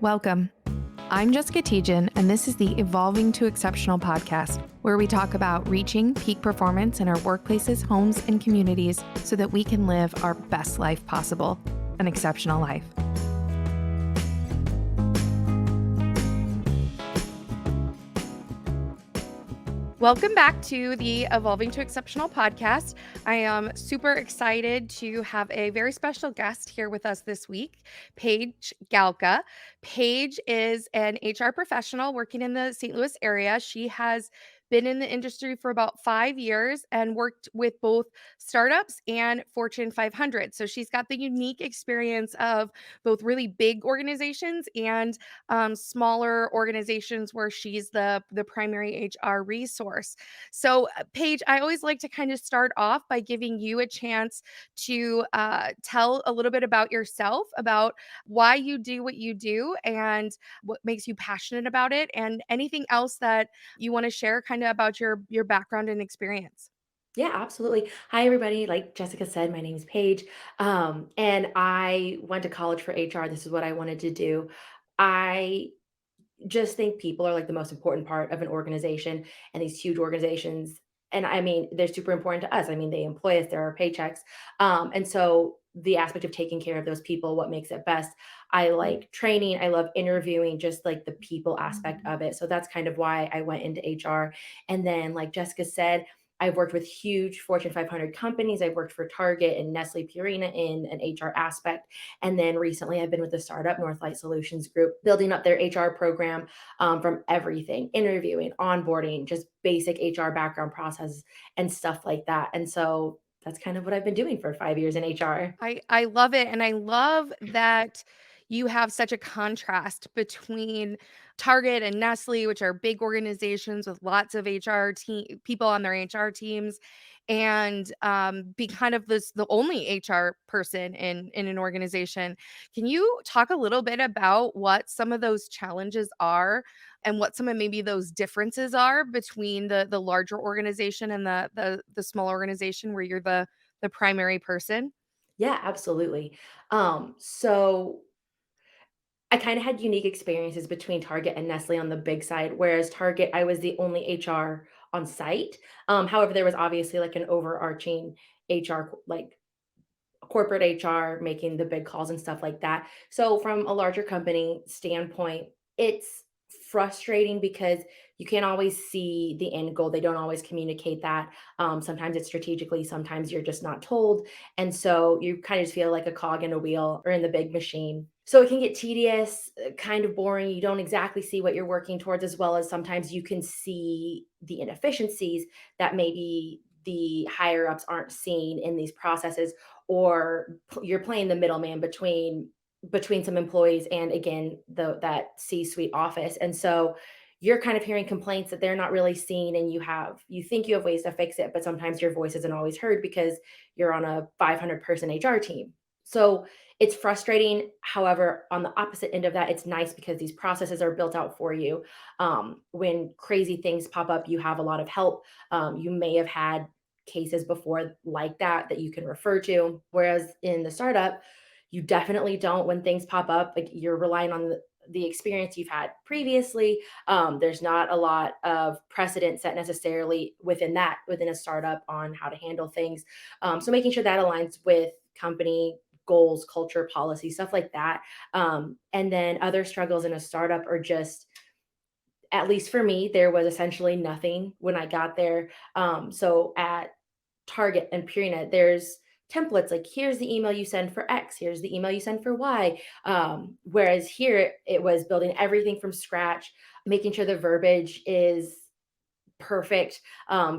Welcome. I'm Jessica Tejan, and this is the Evolving to Exceptional podcast, where we talk about reaching peak performance in our workplaces, homes, and communities so that we can live our best life possible, an exceptional life. Welcome back to the Evolving to Exceptional podcast. I am super excited to have a very special guest here with us this week, Paige Galka. Paige is an HR professional working in the St. Louis area. She has been in the industry for about 5 years and worked with both startups and Fortune 500. So she's got the unique experience of both really big organizations and smaller organizations where she's the primary HR resource. So, Paige, I always like to kind of start off by giving you a chance to tell a little bit about yourself, about why you do what you do, and what makes you passionate about it, and anything else that you want to share, kind of about your background and experience. Yeah, absolutely. Hi, everybody. Like Jessica said, my name is Paige, and I went to college for HR. This is what I wanted to do. I just think people are like the most important part of an organization and these huge organizations. And I mean, they're super important to us. I mean, they employ us, there are paychecks. And so the aspect of taking care of those people, what makes it best. I like training, I love interviewing, just like the people aspect of it. So that's kind of why I went into HR. And then, like Jessica said, I've worked with huge Fortune 500 companies. I've worked for Target and Nestle Purina in an HR aspect. And then recently, I've been with the startup Northlight Solutions Group, building up their HR program from everything, interviewing, onboarding, just basic HR background processes and stuff like that. And so that's kind of what I've been doing for 5 years in HR. I love it, and I love that you have such a contrast between Target and Nestle, which are big organizations with lots of people on their HR teams, and be kind of the only HR person in an organization. Can you talk a little bit about what some of those challenges are, and what some of maybe those differences are between the larger organization and the small organization where you're the primary person? Yeah, absolutely. So I kind of had unique experiences between Target and Nestle on the big side, whereas Target, I was the only HR on site. However, there was obviously like an overarching HR, like corporate HR making the big calls and stuff like that. So from a larger company standpoint, it's frustrating because you can't always see the end goal. They don't always communicate that. Sometimes it's strategically, sometimes you're just not told. And so you kind of just feel like a cog in a wheel or in the big machine. So it can get tedious, kind of boring. You don't exactly see what you're working towards, as well as sometimes you can see the inefficiencies that maybe the higher ups aren't seeing in these processes, or you're playing the middleman between some employees and again that C-suite office. And so you're kind of hearing complaints that they're not really seeing, and you think you have ways to fix it, but sometimes your voice isn't always heard because you're on a 500 person HR team. So it's frustrating. However, on the opposite end of that, it's nice because these processes are built out for you. When crazy things pop up, you have a lot of help. You may have had cases before like that you can refer to. Whereas in the startup, you definitely don't. When things pop up, like you're relying on the experience you've had previously. There's not a lot of precedent set necessarily within a startup on how to handle things. So making sure that aligns with company goals, culture, policy, stuff like that. And then other struggles in a startup are just, at least for me, there was essentially nothing when I got there. So at Target and Purina, there's templates like here's the email you send for X, here's the email you send for Y. Whereas here it was building everything from scratch, making sure the verbiage is perfect,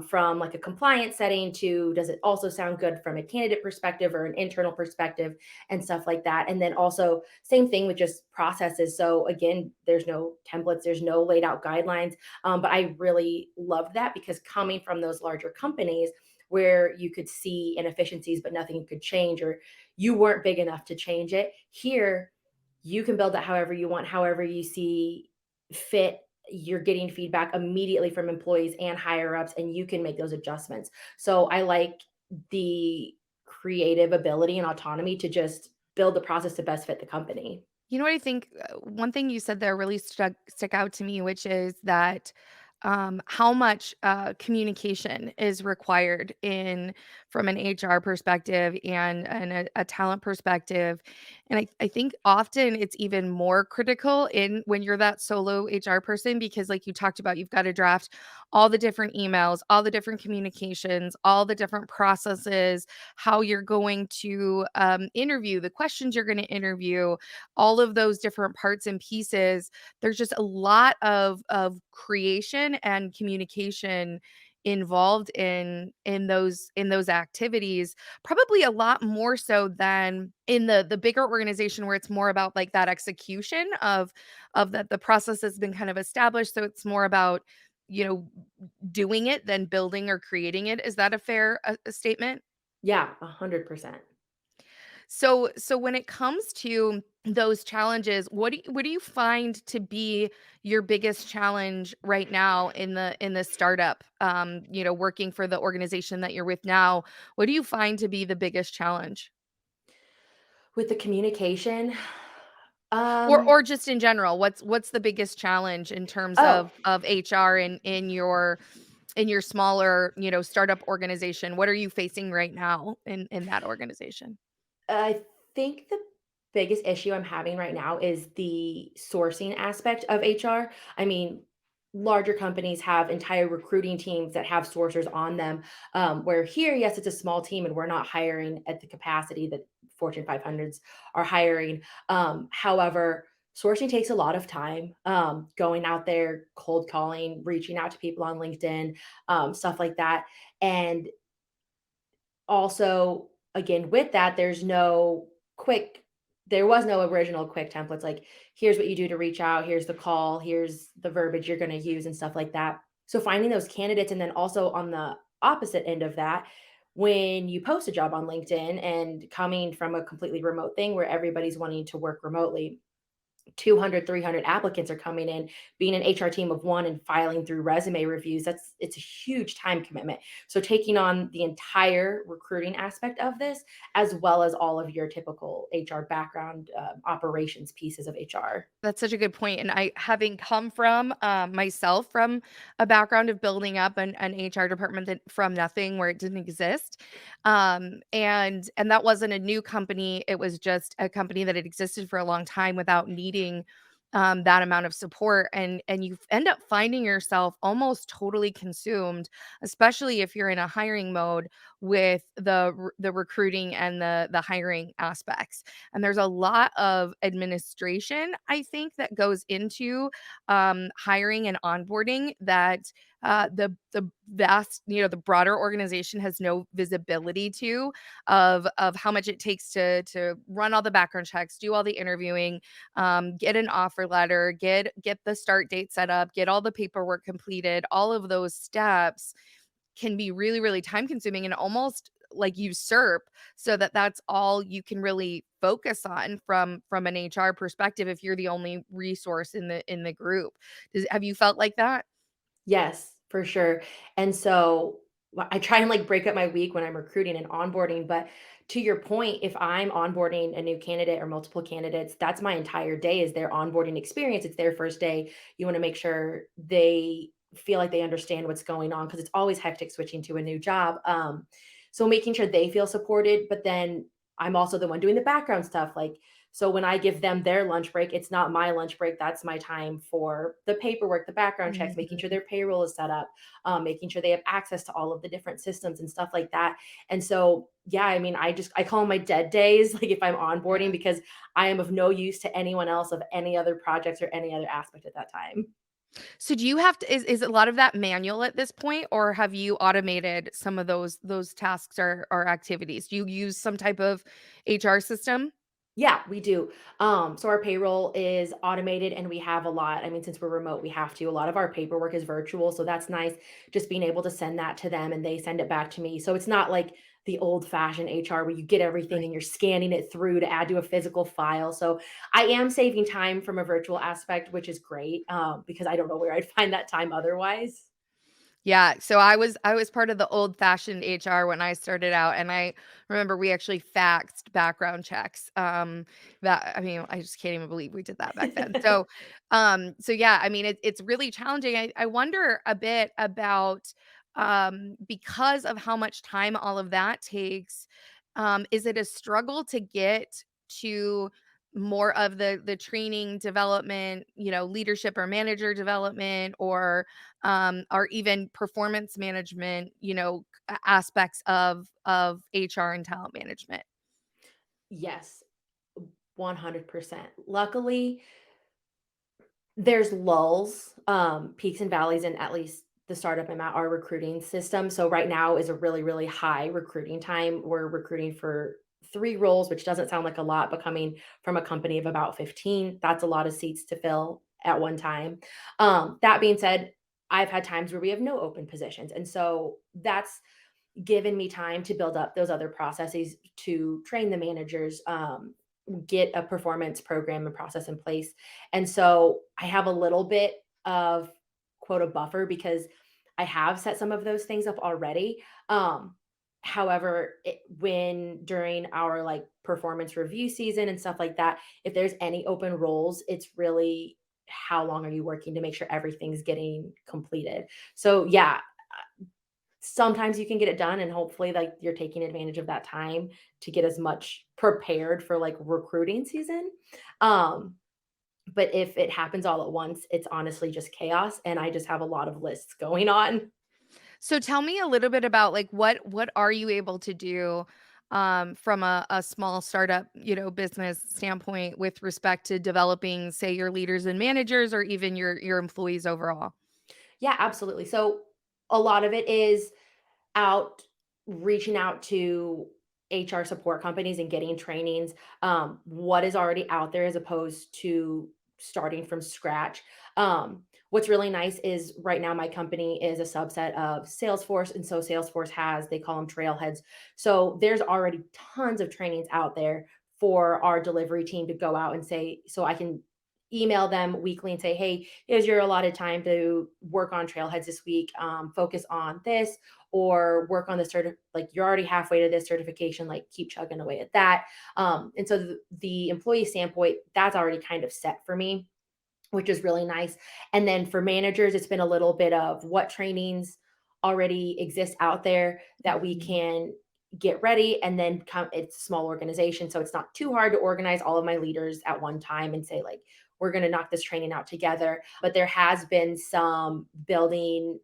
from like a compliance setting to does it also sound good from a candidate perspective or an internal perspective and stuff like that. And then also same thing with just processes. So again, there's no templates, there's no laid out guidelines. But I really loved that because coming from those larger companies where you could see inefficiencies but nothing could change, or you weren't big enough to change it, here you can build it however you want, however you see fit. You're getting feedback immediately from employees and higher ups, and you can make those adjustments. So I like the creative ability and autonomy to just build the process to best fit the company. You know what I think? One thing you said there really stuck out to me, which is that how much communication is required in from an HR perspective and a talent perspective, and I think often it's even more critical in when you're that solo HR person because, like you talked about, you've got to draft all the different emails, all the different communications, all the different processes, how you're going to interview, the questions you're going to interview, all of those different parts and pieces. There's just a lot of creation and communication involved in those activities, probably a lot more so than in the bigger organization where it's more about like that execution of that the process has been kind of established, so it's more about you know doing it than building or creating it. Is that a fair a statement? Yeah, 100%. So when it comes to those challenges, what do you find to be your biggest challenge right now in the startup? Working for the organization that you're with now, what do you find to be the biggest challenge? With the communication, Or um or just in general, what's the biggest challenge in terms oh, of HR in your smaller, startup organization? What are you facing right now in that organization? I think the biggest issue I'm having right now is the sourcing aspect of HR. I mean, larger companies have entire recruiting teams that have sourcers on them. Where here, yes, it's a small team and we're not hiring at the capacity that Fortune 500s are hiring. However, sourcing takes a lot of time. Going out there, cold calling, reaching out to people on LinkedIn, stuff like that. And also, again, with that, there was no original quick templates like, here's what you do to reach out, here's the call, here's the verbiage you're going to use and stuff like that. So finding those candidates, and then also on the opposite end of that, when you post a job on LinkedIn and coming from a completely remote thing where everybody's wanting to work remotely, 200, 300 applicants are coming in, being an HR team of one and filing through resume reviews, it's a huge time commitment. So taking on the entire recruiting aspect of this, as well as all of your typical HR background, operations pieces of HR. That's such a good point, and I having come from, myself from a background of building up an HR department that from nothing where it didn't exist, and that wasn't a new company, it was just a company that had existed for a long time without needing, that amount of support, and you end up finding yourself almost totally consumed, especially if you're in a hiring mode with the recruiting and the hiring aspects. And there's a lot of administration, I think, that goes into hiring and onboarding that the vast, the broader organization has no visibility to of how much it takes to run all the background checks, do all the interviewing, get an offer letter, get the start date set up, get all the paperwork completed. All of those steps can be really, really time consuming and almost like usurp so that that's all you can really focus on from an HR perspective if you're the only resource in the group. Have you felt like that? Yes, for sure. And so I try and like break up my week when I'm recruiting and onboarding. But to your point, if I'm onboarding a new candidate or multiple candidates, that's my entire day is their onboarding experience. It's their first day. You want to make sure they feel like they understand what's going on because it's always hectic switching to a new job. So making sure they feel supported, but then I'm also the one doing the background stuff. Like, so when I give them their lunch break, it's not my lunch break. That's my time for the paperwork, the background checks, making sure Mhm. their payroll is set up, making sure they have access to all of the different systems and stuff like that. And so, yeah, I mean, I call them my dead days, like if I'm onboarding, Yeah. because I am of no use to anyone else of any other projects or any other aspect at that time. So do you have to is a lot of that manual at this point, or have you automated some of those tasks or activities? Do you use some type of HR system? Yeah, we do. So our payroll is automated and we have a lot. I mean, since we're remote, we have to. A lot of our paperwork is virtual. So that's nice. Just being able to send that to them and they send it back to me. So it's not like the old fashioned HR where you get everything and you're scanning it through to add to a physical file. So I am saving time from a virtual aspect, which is great because I don't know where I'd find that time otherwise. Yeah, so I was part of the old-fashioned HR when I started out, and I remember we actually faxed background checks, that I mean, I just can't even believe we did that back then. So yeah, I mean, it's really challenging. I wonder a bit about, because of how much time all of that takes, is it a struggle to get to more of the training development, leadership or manager development, or even performance management, aspects of HR and talent management. Yes, 100%. Luckily, there's lulls, peaks and valleys in at least the startup I'm at, our recruiting system. So right now is a really, really high recruiting time. We're recruiting for 3 roles, which doesn't sound like a lot, but coming from a company of about 15, that's a lot of seats to fill at one time. That being said, I've had times where we have no open positions. And so that's given me time to build up those other processes to train the managers, get a performance program and process in place. And so I have a little bit of quote a buffer because I have set some of those things up already. However, when during our like performance review season and stuff like that, if there's any open roles, it's really how long are you working to make sure everything's getting completed. So yeah, sometimes you can get it done and hopefully like you're taking advantage of that time to get as much prepared for like recruiting season. Um, but if it happens all at once, it's honestly just chaos and I just have a lot of lists going on. So tell me a little bit about like what are you able to do from a small startup, business standpoint with respect to developing, say, your leaders and managers or even your employees overall? Yeah, absolutely. So a lot of it is out reaching out to HR support companies and getting trainings, what is already out there as opposed to starting from scratch. What's really nice is right now my company is a subset of Salesforce, and so Salesforce has they call them trailheads. So there's already tons of trainings out there for our delivery team to go out and say, so I can email them weekly and say, hey, here's your allotted time to work on trailheads this week. Focus on this or work on the like you're already halfway to this certification, like keep chugging away at that. And so the employee standpoint, that's already kind of set for me, which is really nice. And then for managers, it's been a little bit of what trainings already exist out there that we Mhm. can get ready and then come it's a small organization so it's not too hard to organize all of my leaders at one time and say like we're going to knock this training out together, but there has been some building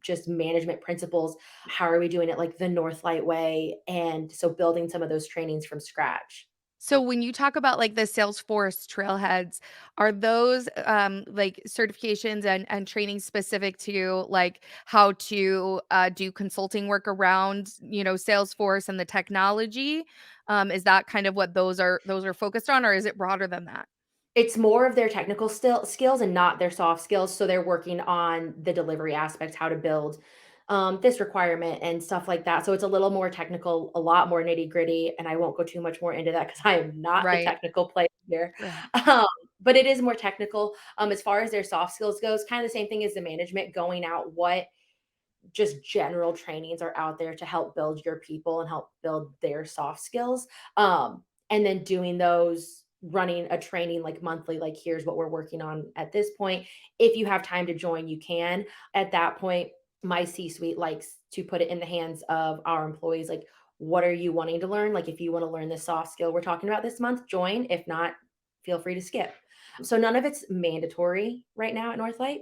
just management principles. How are we doing it like the Northlight way? And so building some of those trainings from scratch. So when you talk about like the Salesforce trailheads, are those like certifications and training specific to like how to do consulting work around, Salesforce and the technology? Is that kind of what those are focused on, or is it broader than that? It's more of their technical skills and not their soft skills. So they're working on the delivery aspects, how to build this requirement and stuff like that. So it's a little more technical, a lot more nitty gritty. And I won't go too much more into that because I am not the Right. technical player here. Right. Um, but it is more technical. As far as their soft skills goes, kind of the same thing as the management going out. What just general trainings are out there to help build your people and help build their soft skills. And then doing those, running a training like monthly, like here's what we're working on at this point. If you have time to join, you can. At that point, my C suite likes to put it in the hands of our employees. Like, what are you wanting to learn? Like, if you want to learn this soft skill we're talking about this month, join. If not, feel free to skip. So, none of it's mandatory right now at Northlight,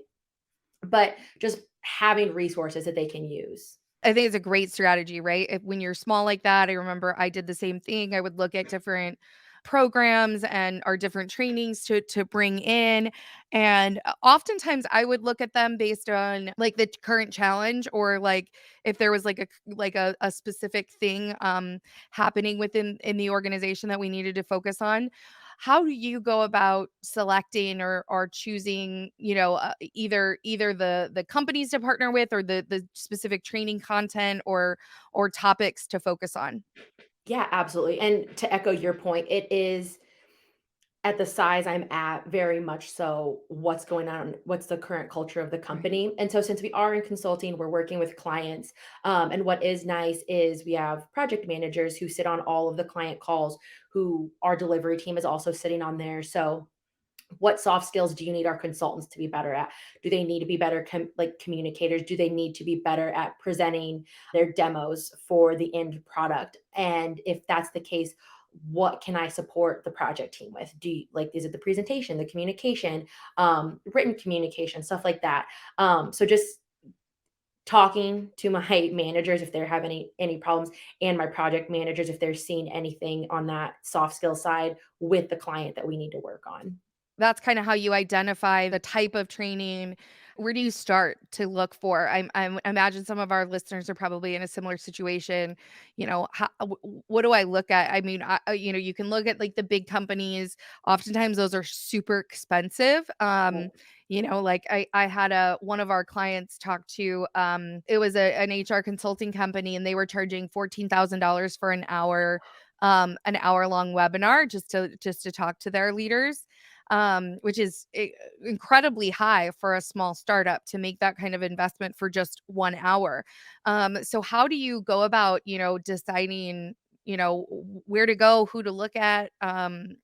but just having resources that they can use. I think it's a great strategy, right? When you're small like that, I remember I did the same thing. I would look at different programs and our different trainings to bring in, and oftentimes I would look at them based on like the current challenge, or like if there was like a specific thing happening within in the organization that we needed to focus on. How do you go about selecting or choosing, either the companies to partner with, or the specific training content or topics to focus on? Yeah, absolutely. And to echo your point, it is At the size I'm at, very much so what's going on, what's the current culture of the Right. company. And so since we are in consulting, we're working with clients. And what is nice is we have project managers who sit on all of the client calls, who our delivery team is also sitting on there. So what soft skills do you need our consultants to be better at? Do they need to be better like communicators? Do they need to be better at presenting their demos for the end product? And if that's the case, what can I support the project team with? Do you, like, is it the presentation, the communication, written communication, stuff like that? So just talking to my managers if they have any problems, and my project managers if they're seeing anything on that soft skill side with the client that we need to work on. That's kinda how you identify the type of training. Where do you start to look for? I'm imagine some of our listeners are probably in a similar situation, how what do I look at? I mean, you can look at, like, the big companies. Oftentimes, those are super expensive. Like, I had one of our clients talk to, it was an HR consulting company, and they were charging $14,000 for an hour-long webinar just to talk to their leaders, which is incredibly high for a small startup to make that kind of investment for just 1 hour. So how do you go about, deciding, where to go, who to look at, and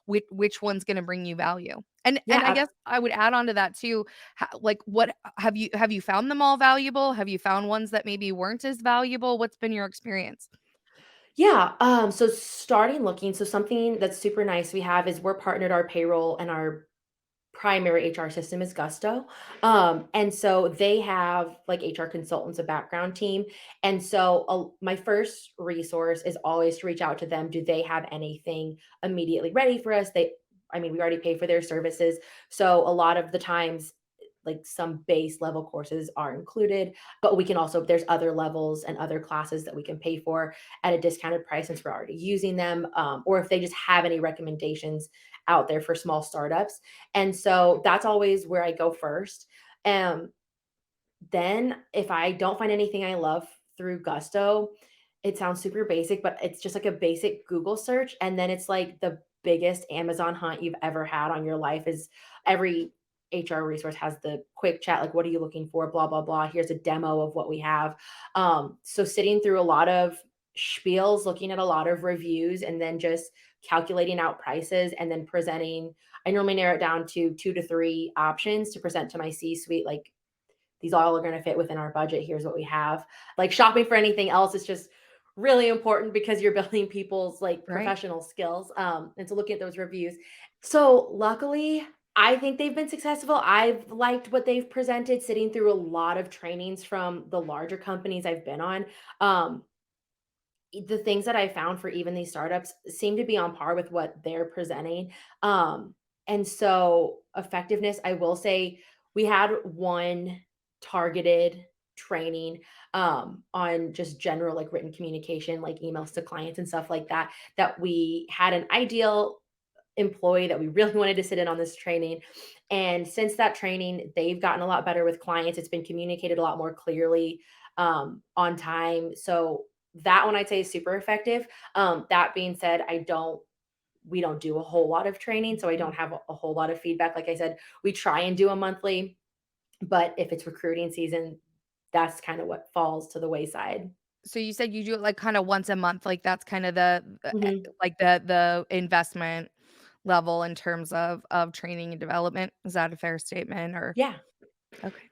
which one's going to bring you value? And I Yeah, guess I would add on to that too. Like, what have you found them all valuable? Have you found ones that maybe weren't as valuable? What's been your experience? yeah, so starting looking, so something that's super nice we have is we're partnered our payroll and our primary HR system is Gusto. And so they have like HR consultants, a background team. And so my first resource is always to reach out to them. Do they have anything immediately ready for us? I mean, we already pay for their services. So a lot of the times, like some base level courses are included, but we can also, there's other levels and other classes that we can pay for at a discounted price since we're already using them. Or if they just have any recommendations out there for small startups. And so that's always where I go first. Um, then if I don't find anything I love through Gusto, it sounds super basic, but it's just like a basic Google search. And then it's like the biggest Amazon hunt you've ever had on your life is every HR resource has the quick chat, like, what are you looking for? Blah, blah, blah. Here's a demo of what we have. So sitting through a lot of spiels, looking at a lot of reviews, and then just calculating out prices and then presenting. I normally narrow it down to 2 to 3 options to present to my C suite, like, these all are going to fit within our budget. Here's what we have. Like, shopping for anything else is just really important because you're building people's like Right. professional skills. And so looking at those reviews. So luckily, I think they've been successful. I've liked what they've presented, sitting through a lot of trainings from the larger companies I've been on. Um, the things that I found for even these startups seem to be on par with what they're presenting. Um, and so effectiveness, I will say we had one targeted training on just general like written communication, like emails to clients and stuff like that, that we had an ideal employee that we really wanted to sit in on this training. And since that training, they've gotten a lot better with clients. It's been communicated a lot more clearly, on time. So that one I'd say is super effective. That being said, we don't do a whole lot of training, so I don't have a whole lot of feedback. Like I said, we try and do a monthly, but if it's recruiting season, that's kind of what falls to the wayside. So you said you do it, like, kinda once a month, like, that's kinda Mhm. like, the investment level in terms of training and development. Is that a fair statement? Or Yeah. okay.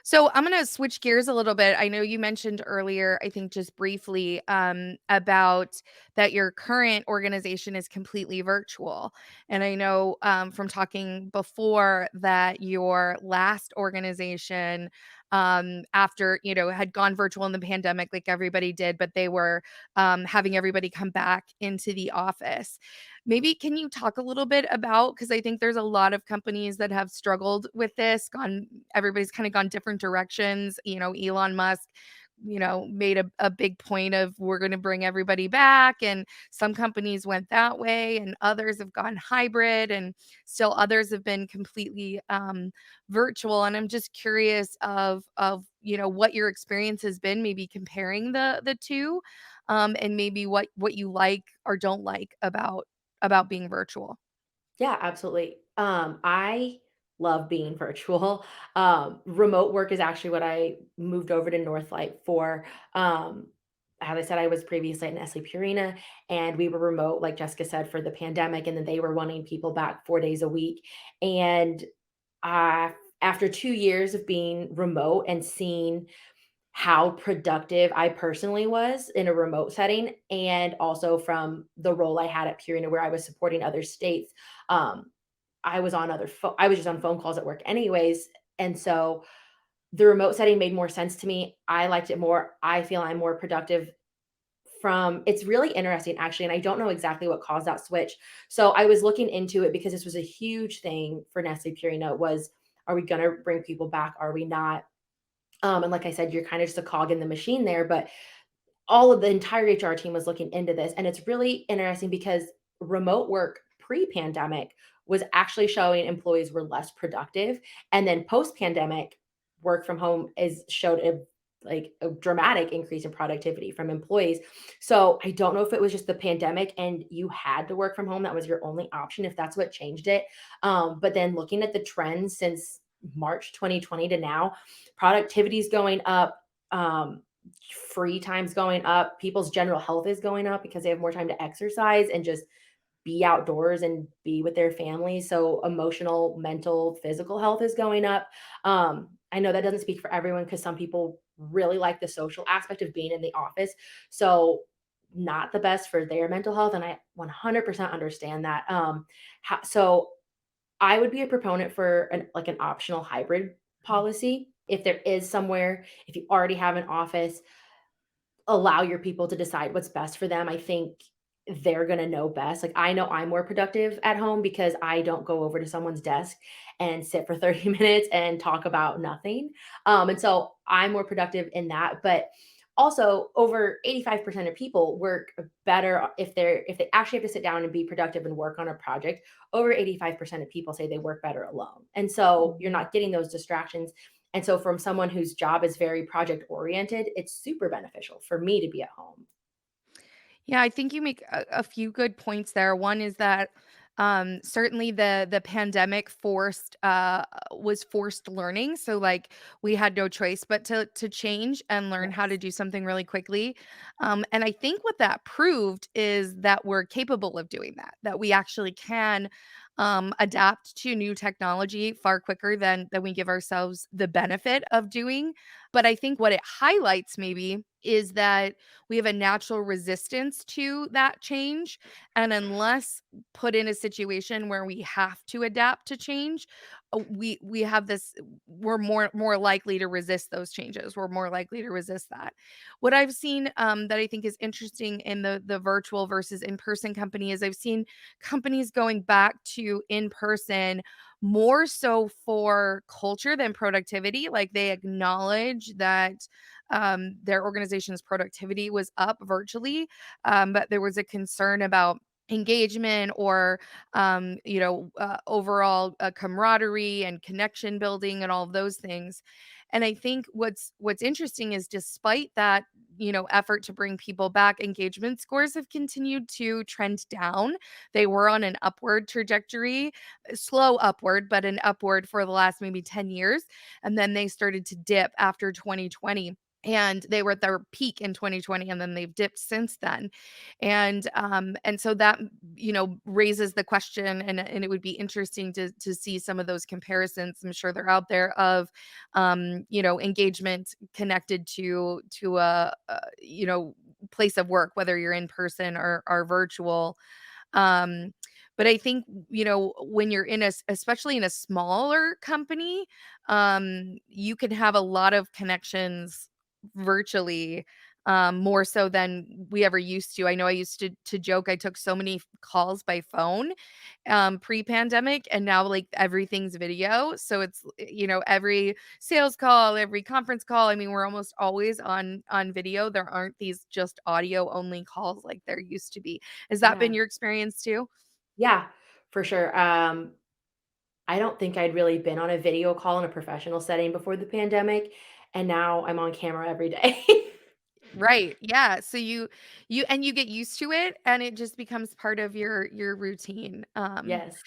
So I'm going to switch gears a little bit. I know you mentioned earlier, I think just briefly, about that your current organization is completely virtual. And I know, from talking before, that your last organization, after, had gone virtual in the pandemic, like everybody did, but they were, having everybody come back into the office. Maybe can you talk a little bit about, because I think there's a lot of companies that have struggled with this, gone everybody's kind of gone different directions. Elon Musk, made a big point of we're going to bring everybody back, and some companies went that way and others have gone hybrid, and still others have been completely virtual. And I'm just curious of what your experience has been, maybe comparing the two, and maybe what you like or don't like about being virtual? Yeah, absolutely. I love being virtual. Remote work is actually what I moved over to Northlight for. Um, as I said, I was previously at Nestle Purina, and we were remote, like Jessica said, for the pandemic, and then they were wanting people back 4 days a week. And after 2 years of being remote and seeing how productive I personally was in a remote setting, and also from the role I had at Purina where I was supporting other states. Um, I was just on phone calls at work anyways, and so the remote setting made more sense to me. I liked it more. I feel I'm more productive from it's really interesting actually, and I don't know exactly what caused that switch. So I was looking into it because this was a huge thing for Nestle Purina was, are we gonna bring people back? Are we not? And like I said, you're kind of just a cog in the machine there, but all of the entire HR team was looking into this. And it's really interesting because remote work pre-pandemic was actually showing employees were less productive. And then post-pandemic, work from home is showed a dramatic increase in productivity from employees. So I don't know if it was just the pandemic and you had to work from home. That was your only option, if that's what changed it. But then looking at the trends since March 2020 to now, productivity is going up. Free time's going up, people's general health is going up because they have more time to exercise and just be outdoors and be with their families. So emotional, mental, physical health is going up. I know that doesn't speak for everyone because some people really like the social aspect of being in the office. So not the best for their mental health. And I 100% understand that. So I would be a proponent for an optional hybrid policy. If there is somewhere, if you already have an office, allow your people to decide what's best for them. I think they're gonna know best. Like, I know I'm more productive at home because I don't go over to someone's desk and sit for 30 minutes and talk about nothing. And so I'm more productive in that. But also, over 85% of people work better if they actually have to sit down and be productive and work on a project. Over 85% of people say they work better alone. And so you're Mhm. not getting those distractions, and so from someone whose job is very project oriented, it's super beneficial for me to be at home. Yeah, I think you make a few good points there. One is that certainly the pandemic was forced learning. So like we had no choice but to change and learn how to Yes. do something really quickly. And I think what that proved is that we're capable of doing that, that we actually can adapt to new technology far quicker than we give ourselves the benefit of doing. But I think what it highlights maybe is that we have a natural resistance to that change, and unless put in a situation where we have to adapt to change, we have this we're more likely to resist those changes. We're more likely to resist that. What I've seen, that I think is interesting in the virtual versus in-person company is I've seen companies going back to in-person more so for culture than productivity. Like, they acknowledge that their organization's productivity was up virtually, but there was a concern about engagement or overall camaraderie and connection building and all of those things. And I think what's interesting is despite that effort to bring people back, engagement scores have continued to trend down. They were on an upward trajectory, slow upward, but an upward for the last maybe 10 years, and then they started to dip after 2020, and they were at their peak in 2020, and then they've dipped since then. And so that raises the question, and it would be interesting to see some of those comparisons. I'm sure they're out there of engagement connected to a place of work, whether you're in person or virtual. um, but I think, when you're especially in a smaller company, you can have a lot of connections virtually, more so than we ever used to. I know I used to joke I took so many calls by phone, pre-pandemic, and now like everything's video. So it's every sales call, every conference call. I mean, we're almost always on video. There aren't these just audio only calls like there used to be. Has that been Yeah. your experience too? Yeah, for sure. I don't think I'd really been on a video call in a professional setting before the pandemic, and now I'm on camera every day. Right, yeah, so you get used to it, and it just becomes part of your routine, Yes.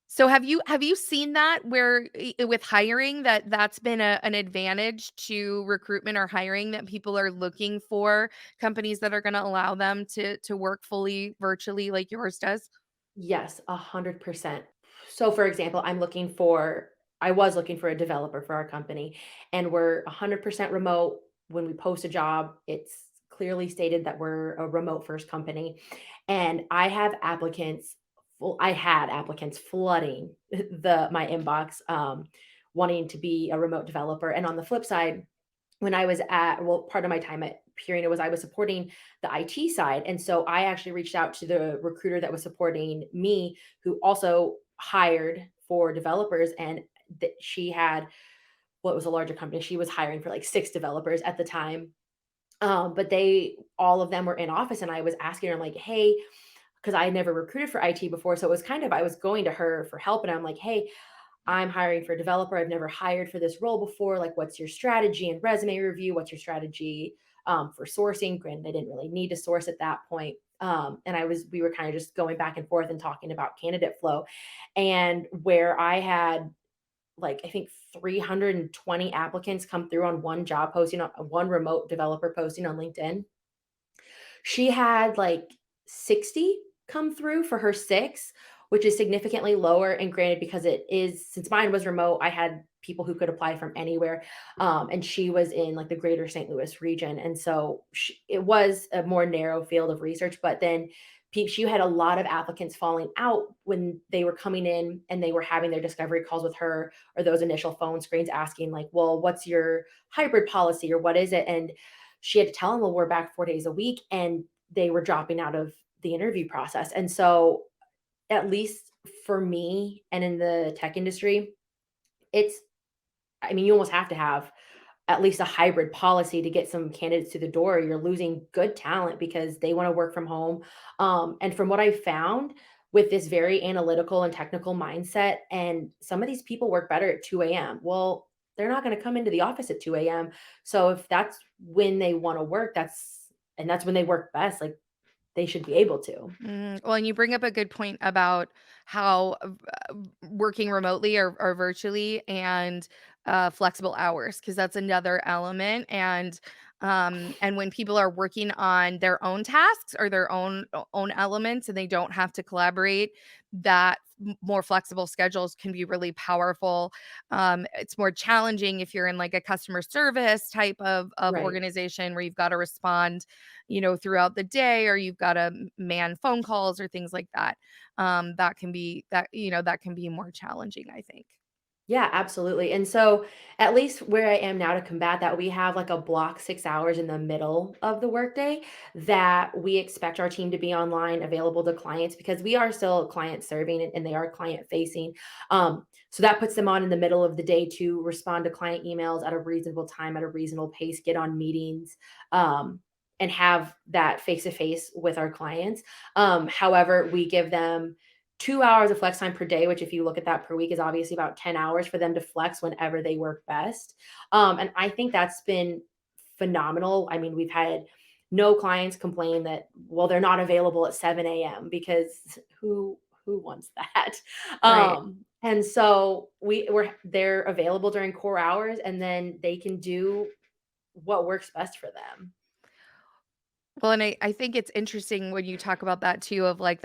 so have you seen that where with hiring that that's been an advantage to recruitment or hiring that people are looking for companies that are gonna allow them to work fully virtually like yours does? Yes, 100%. So, for example, I was looking for a developer for our company, and we're 100% remote. When we post a job, it's clearly stated that we're a remote first company. And I had applicants flooding my inbox, wanting to be a remote developer. And on the flip side, part of my time at Purina was I was supporting the IT side, and so I actually reached out to the recruiter that was supporting me, who also hired for developers, and she had well, it was a larger company. She was hiring for like 6 developers at the time. But they all of them were in office, and I was asking her, I'm like, "Hey," because I had never recruited for IT before, so it was kind of I was going to her for help, and I'm like, "Hey, I'm hiring for a developer. I've never hired for this role before. Like, what's your strategy and resume review? What's your strategy for sourcing?" Granted, I didn't really need to source at that point. And we were kind of just going back and forth and talking about candidate flow. And where I had like, I think 320 applicants come through on one job posting, on one remote developer posting on LinkedIn, she had like 60 come through for her 6, which is significantly lower, and granted, because it is since mine was remote, I had people who could apply from anywhere, and she was in, like, the Greater St. Louis region, and so it was a more narrow field of research, but then she had a lot of applicants falling out when they were coming in and they were having their discovery calls with her or those initial phone screens asking like, "Well, what's your hybrid policy," or "What is it?" And she had to tell them, "Well, we're back 4 days a week," and they were dropping out of the interview process. And so, at least for me and in the tech industry, it's I mean, you almost have to have at least a hybrid policy to get some candidates to the door. You're losing good talent because they wanna work from home. And from what I found with this very analytical and technical mindset, and some of these people work better at 2 AM. Well, they're not gonna come into the office at 2 AM. So if that's when they wanna work, that's when they work best, like, they should be able to. Well, and you bring up a good point about how working remotely or virtually and flexible hours, because that's another element. And when people are working on their own tasks or their own elements, and they don't have to collaborate, that more flexible schedules can be really powerful. It's more challenging if you're in like a customer service type of Right. organization where you've got to respond throughout the day, or you've got to man phone calls or things like that. That can be more challenging, I think. Yeah, absolutely. And so, at least where I am now to combat that, we have like a block 6 hours in the middle of the workday that we expect our team to be online, available to clients because we are still client serving and they are client facing. So that puts them on in the middle of the day to respond to client emails at a reasonable time, at a reasonable pace, get on meetings, and have that face to face with our clients. However, we give them 2 hours of flex time per day, which if you look at that per week is obviously about 10 hours for them to flex whenever they work best. And I think that's been phenomenal. I mean, we've had no clients complain that, well, they're not available at 7 a.m. because who wants that? Right. And so they're available during core hours and then they can do what works best for them. Well, and I think it's interesting when you talk about that too, of like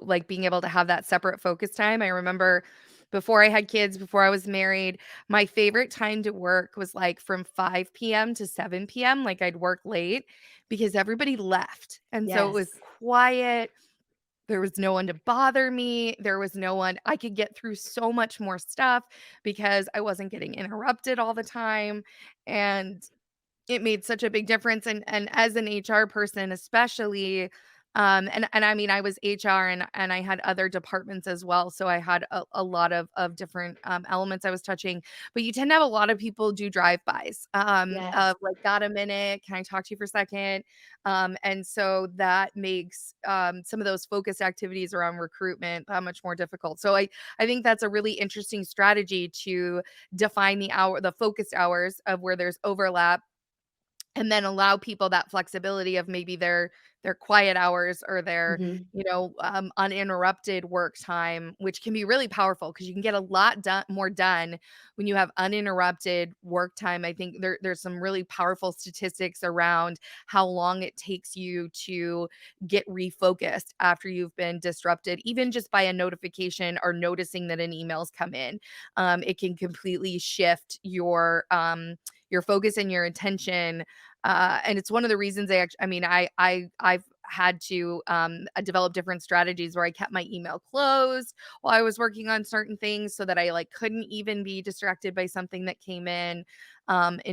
like being able to have that separate focus time. I remember before I had kids, before I was married, my favorite time to work was like from 5 p.m. to 7 p.m. Like I'd work late because everybody left. And so it was Yes. quiet. There was no one to bother me. There was no one I could get through so much more stuff because I wasn't getting interrupted all the time. And it made such a big difference, and as an HR person especially, and I mean, I was HR and I had other departments as well, so I had a lot of different, elements I was touching, but you tend to have a lot of people do drive-bys, Yes. of like, "Got a minute? Can I talk to you for a second?" And so that makes, some of those focused activities around recruitment that much more difficult. So I think that's a really interesting strategy to define the focused hours of where there's overlap and then allow people that flexibility of maybe their quiet hours or their, Mhm. uninterrupted work time, which can be really powerful because you can get a lot more done when you have uninterrupted work time. I think there's some really powerful statistics around how long it takes you to get refocused after you've been disrupted, even just by a notification or noticing that an email's come in. It can completely shift your focus and your attention, and it's one of the reasons I mean, I've had to develop different strategies where I kept my email closed while I was working on certain things so that I like couldn't even be distracted by something that came in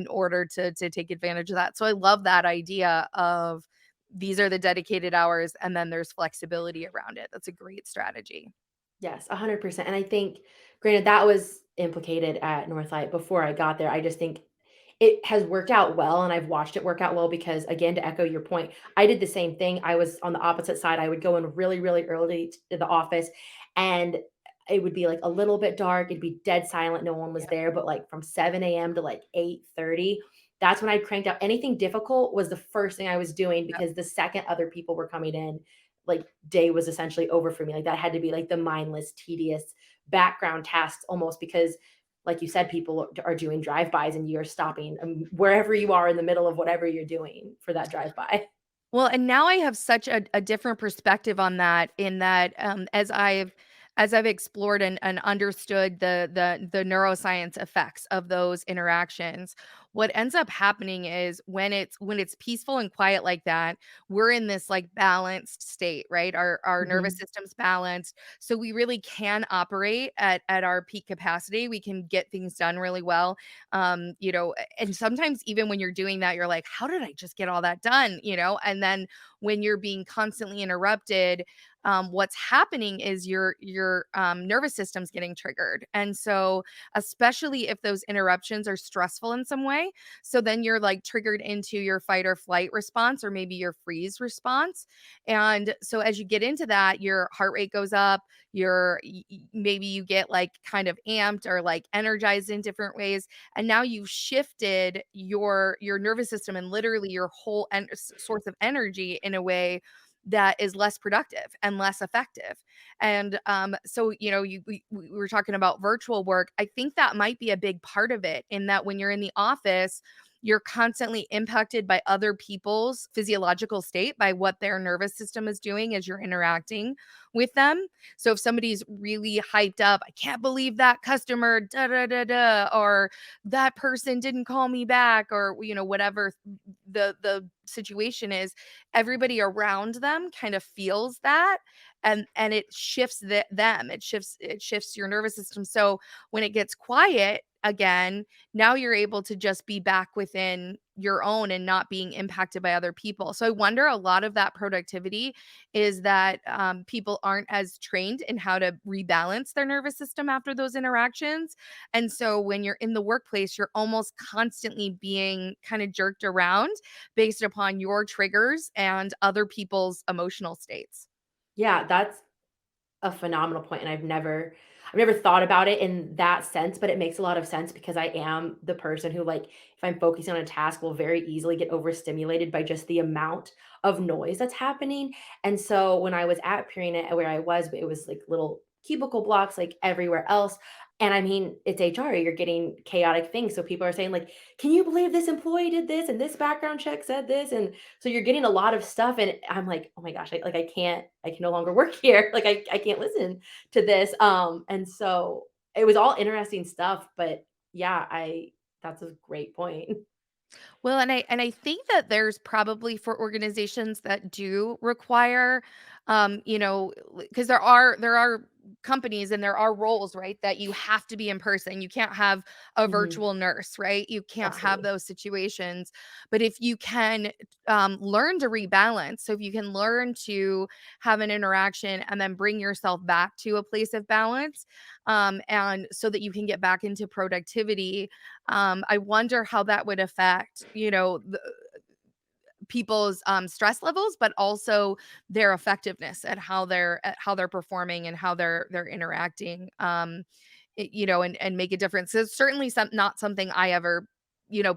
order to take advantage of that. So I love that idea of these are the dedicated hours and then there's flexibility around it. That's a great strategy. Yes, 100%, and I think granted that was implicated at Northlight before I got there, I just think it has worked out well, and I've watched it work out well because, again, to echo your point, I did the same thing. I was on the opposite side. I would go in really, really early to the office, and it would be, like, a little bit dark. It'd be dead silent. No one was Yep. there, but, like, from 7 AM to, like, 8:30, that's when I cranked out anything difficult was the first thing I was doing Yep. because the second other people were coming in, like, day was essentially over for me. Like, that had to be, like, the mindless, tedious background tasks almost because like you said, people are doing drive-bys and you're stopping wherever you are in the middle of whatever you're doing for that drive-by. Well, and now I have such a different perspective on that in that, as I've explored and understood the neuroscience effects of those interactions, what ends up happening is when it's peaceful and quiet like that, we're in this like balanced state, right? Our nervous Mhm. system's balanced, so we really can operate at our peak capacity. We can get things done really well, and sometimes even when you're doing that, you're like, how did I just get all that done, and then when you're being constantly interrupted, what's happening is your nervous system's getting triggered, and so especially if those interruptions are stressful in some way, so then you're like triggered into your fight or flight response or maybe your freeze response, and so as you get into that, your heart rate goes up, maybe you get like kind of amped or like energized in different ways, and now you've shifted your nervous system and literally your whole source of energy in a way that is less productive and less effective. And so we were talking about virtual work. I think that might be a big part of it, in that when you're in the office, you're constantly impacted by other people's physiological state, by what their nervous system is doing as you're interacting with them. So if somebody's really hyped up, I can't believe that customer, da da da da, or that person didn't call me back, or whatever the situation is, everybody around them kind of feels that, and it shifts them. It shifts your nervous system. So when it gets quiet again, now you're able to just be back within your own and not being impacted by other people. So I wonder, a lot of that productivity is that people aren't as trained in how to rebalance their nervous system after those interactions. And so when you're in the workplace, you're almost constantly being kind of jerked around based upon your triggers and other people's emotional states. Yeah, that's a phenomenal point, and I've never thought about it in that sense, but it makes a lot of sense because I am the person who, like, if I'm focusing on a task, will very easily get overstimulated by just the amount of noise that's happening, and so when I was at Purina where I was, it was, like, little cubicle blocks, like, everywhere else, and I mean, it's HR, you're getting chaotic things, so people are saying, like, "Can you believe this employee did this, and this background check said this," and so you're getting a lot of stuff, and I'm like, "Oh my gosh, I can no longer work here. Like, I can't listen to this." And so it was all interesting stuff, but yeah, I that's a great point. Well, and I think that there's probably, for organizations that do require, because there are companies and there are roles, right, that you have to be in person. You can't have a Mhm. virtual nurse, right? You can't have Absolutely. those situations. But if you can learn to rebalance, so if you can learn to have an interaction and then bring yourself back to a place of balance, and so that you can get back into productivity, I wonder how that would affect, people's stress levels, but also their effectiveness at how they're performing and how they're interacting, and make a difference. It's certainly not something I ever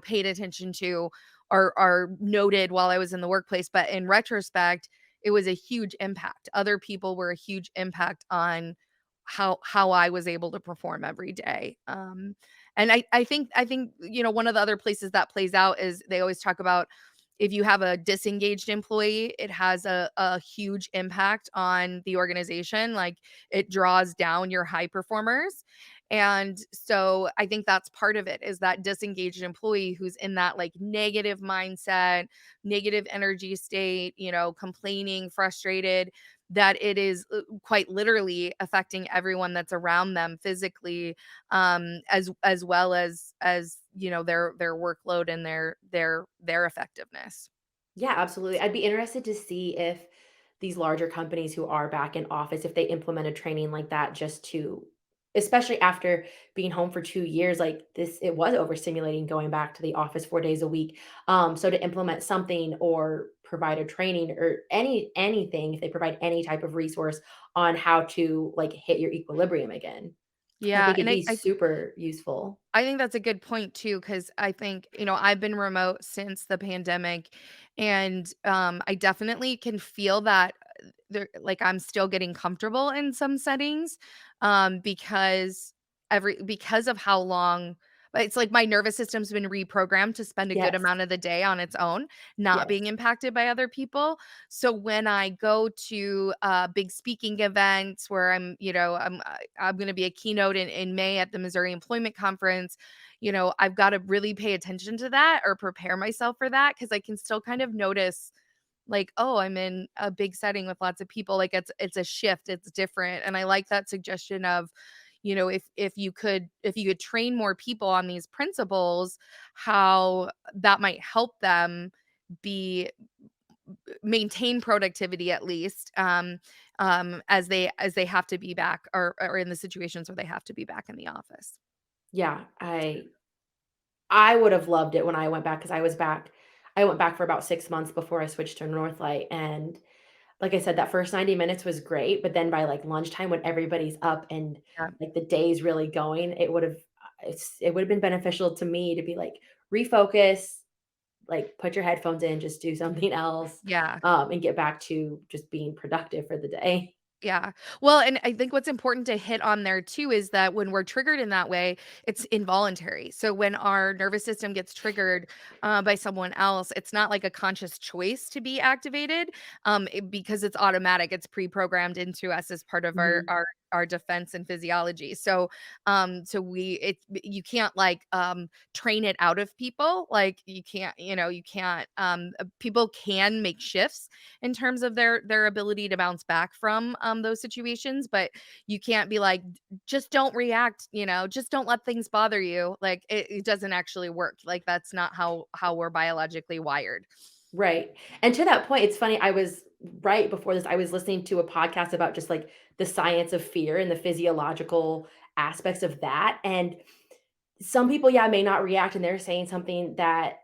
paid attention to or noted while I was in the workplace, but in retrospect, it was a huge impact. Other people were a huge impact on how I was able to perform every day. And I think one of the other places that plays out is they always talk about if you have a disengaged employee, it has a huge impact on the organization. Like it draws down your high performers. And so I think that's part of it is that disengaged employee who's in that like negative mindset, negative energy state, complaining, frustrated, that it is quite literally affecting everyone that's around them physically, as well as their workload and their effectiveness. Yeah, absolutely. I'd be interested to see if these larger companies who are back in office, if they implemented training like that just to especially after being home for 2 years, like this it was overstimulating going back to the office 4 days a week. So to implement something or provide a training or anything, if they provide any type of resource on how to like hit your equilibrium again, I Yeah, think it'd and be I super useful. I think that's a good point too, because I think, I've been remote since the pandemic, and I definitely can feel that like I'm still getting comfortable in some settings, because of how long. But it's like my nervous system's been reprogrammed to spend a good Yes. amount of the day on its own, not Yes. being impacted by other people. So when I go to big speaking events where I'm going to be a keynote in May at the Missouri Employment Conference, I've got to really pay attention to that or prepare myself for that because I can still kind of notice like, oh, I'm in a big setting with lots of people. Like it's a shift, it's different. And I like that suggestion of, if you could train more people on these principles, how that might help them be maintain productivity at least, as they have to be back or in the situations where they have to be back in the office. Yeah, I would have loved it when I went back because I went back for about 6 months before I switched to Northlight, and like I said, that first 90 minutes was great, but then by, like, lunchtime when everybody's up and, Yeah. like, the day's really going, it would have been beneficial to me to be like, "Refocus, like, put your headphones in, just do something else, Yeah. and get back to just being productive for the day." Yeah. Well, and I think what's important to hit on there too is that when we're triggered in that way, it's involuntary. So when our nervous system gets triggered by someone else, it's not like a conscious choice to be activated, because it's automatic. It's pre-programmed into us as part of our Mhm. our defense and physiology. You can't like train it out of people. Like you can't people can make shifts in terms of their ability to bounce back from those situations, but you can't be like, just don't react, just don't let things bother you. Like it doesn't actually work. Like that's not how we're biologically wired. Right, and to that point, it's funny, I was right before this, I was listening to a podcast about just, like, the science of fear and the physiological aspects of that, and some people, yeah, may not react, and they're saying something that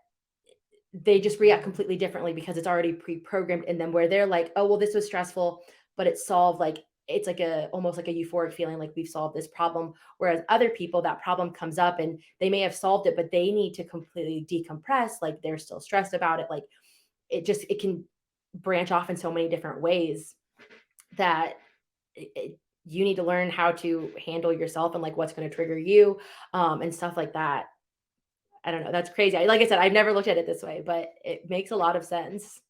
they just react completely differently because it's already pre-programmed in them where they're like, "Oh, well, this was stressful, but it's solved," like, it's like a almost like a euphoric feeling like we've solved this problem, whereas other people, that problem comes up and they may have solved it, but they need to completely decompress, like, they're still stressed about it, like, it can branch off in so many different ways that you need to learn how to handle yourself and like what's going to trigger you, and stuff like that. I don't know. That's crazy. Like I said, I've never looked at it this way, but it makes a lot of sense.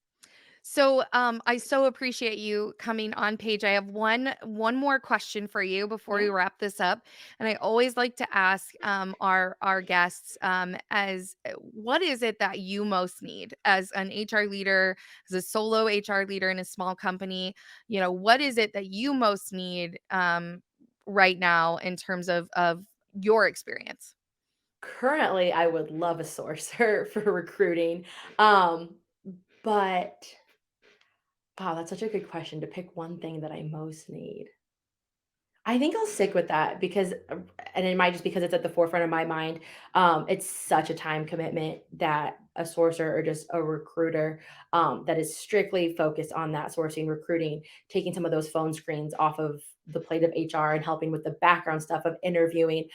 So, I so appreciate you coming on, Paige. I have one more question for you before Yeah. we wrap this up, and I always like to ask our guests, as what is it that you most need as an HR leader, as a solo HR leader in a small company? What is it that you most need right now in terms of your experience? Currently, I would love a sourcer for recruiting. Um, but wow, that's such a good question to pick one thing that I most need. I think I'll stick with that because and it might just because it's at the forefront of my mind. It's such a time commitment that a sourcer or just a recruiter, that is strictly focused on that sourcing, recruiting, taking some of those phone screens off of the plate of HR and helping with the background stuff of interviewing,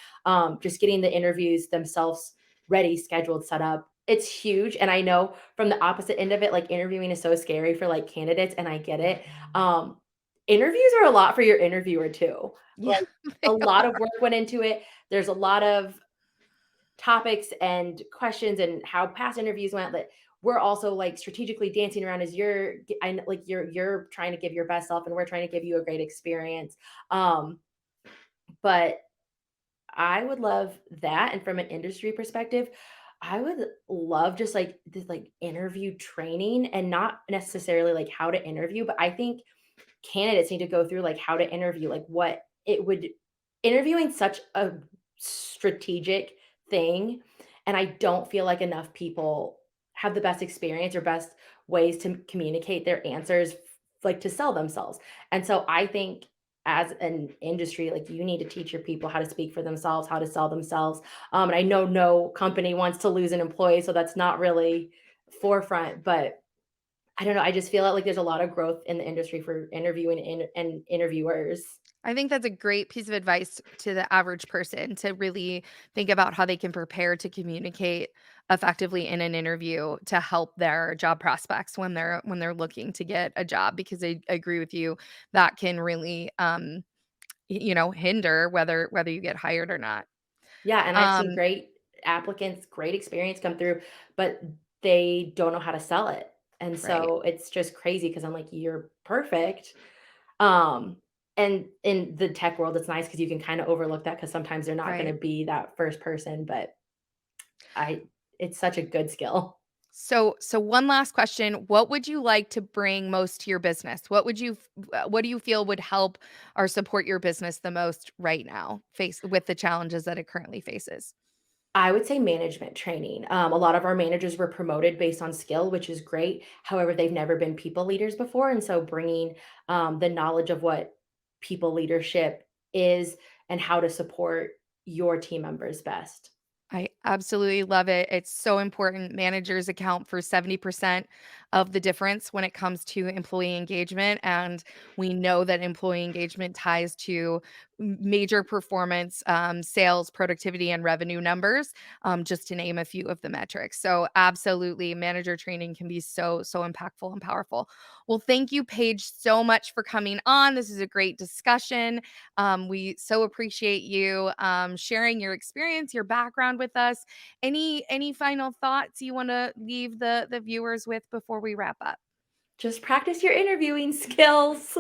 just getting the interviews themselves. ready, scheduled, set up. It's huge, and I know from the opposite end of it, like, interviewing is so scary for, like, candidates, and I get it. Um, Interviews are a lot for your interviewer too. Yeah, Like, a they lot of are. work went into it. There's a lot of topics and questions and how past interviews went that we're also, like, strategically dancing around as you're trying to give your best self, and we're trying to give you a great experience. Um, but I would love that, and from an industry perspective, I would love just, like, this, like, interview training, and not necessarily, like, how to interview, but I think candidates need to go through, like, how to interview, like, what it would interviewing such a strategic thing, and I don't feel like enough people have the best experience or best ways to communicate their answers, like, to sell themselves, and so I think as an industry, like, you need to teach your people how to speak for themselves, how to sell themselves, and I know no company wants to lose an employee, so that's not really forefront, but I don't know, I just feel like there's a lot of growth in the industry for interviewing and interviewers. I think that's a great piece of advice to the average person to really think about how they can prepare to communicate effectively in an interview to help their job prospects when they're looking to get a job, because I agree with you, that can really hinder whether you get hired or not. Yeah, and I've seen Um great applicants, great experience come through, but they don't know how to sell it, and right. so it's just crazy because 'cause I'm like, "You're perfect." Um, and in the tech world, it's nice because you can kinda overlook that because sometimes they're not gonna Right. be that first person, but I it's such a good skill. So one last question, what would you like to bring most to your business? What do you feel would help or support your business the most right now, face with the challenges that it currently faces? I would say management training. A lot of our managers were promoted based on skill, which is great. However, they've never been people leaders before, and so bringing the knowledge of what people leadership is and how to support your team members best. I absolutely love it. It's so important. Managers account for 70% of the difference when it comes to employee engagement. And we know that employee engagement ties to major performance, sales, productivity, and revenue numbers, just to name a few of the metrics. So, absolutely, manager training can be so impactful and powerful. Well, thank you, Paige, so much for coming on. This is a great discussion. We so appreciate you sharing your experience, your background with us. Any final thoughts you want to leave the viewers with before we wrap up? Just practice your interviewing skills.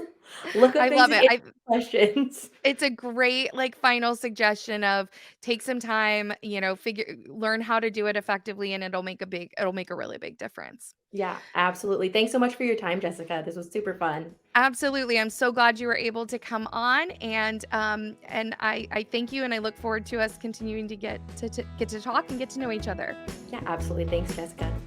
Look up I love basic it. questions. It's a great like final suggestion of take some time, figure learn how to do it effectively, and it'll make a really big difference. Yeah, absolutely. Thanks so much for your time, Jessica. This was super fun. Absolutely. I'm so glad you were able to come on, and I thank you, and I look forward to us continuing to get to talk and get to know each other. Yeah, absolutely. Thanks, Jessica.